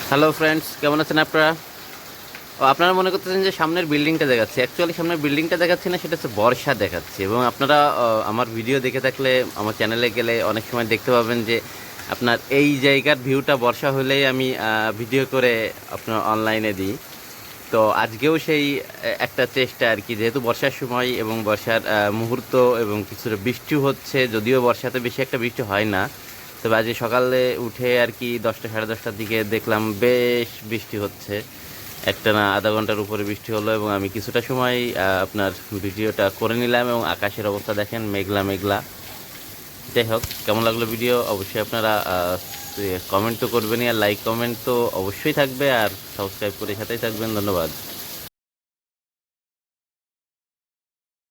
Hello friends, কেমন আছেন আপনারা? আপনারা মনে করতেছেন যে সামনের বিল্ডিংটা দেখাচ্ছি। অ্যাকচুয়ালি সামনের বিল্ডিংটা দেখাচ্ছি না, সেটা হচ্ছে বর্ষা দেখাচ্ছি। এবং আপনারা আমার ভিডিও দেখে থাকলে, আমার চ্যানেলে গেলে অনেক সময় দেখতে পাবেন যে আপনার এই জায়গার ভিউটা বর্ষা হলেই আমি ভিডিও করে আপনার অনলাইনে দিই। তো আজকেও সেই একটা চেষ্টা আর কি, যেহেতু বর্ষার সময় এবং বর্ষার মুহূর্ত এবং কিছুটা বৃষ্টি হচ্ছে, যদিও বর্ষাতে বেশি একটা বৃষ্টি হয় না। তবে আজ সকালে উঠে আর কি 10টা সাড়ে 10টার দিকে দেখলাম বেশ বৃষ্টি হচ্ছে। একটা না আধা ঘন্টার উপরে বৃষ্টি হলো এবং আমি কিছুটা সময় আপনার ভিডিওটা করে নিলাম। এবং আকাশের অবস্থা দেখেন, মেঘলা মেঘলা। যাই হোক, কেমন লাগলো ভিডিও অবশ্যই আপনারা কমেন্ট তো করবেনই, আর লাইক কমেন্ট তো অবশ্যই থাকবে, আর সাবস্ক্রাইব করে সাথেই থাকবেন। ধন্যবাদ।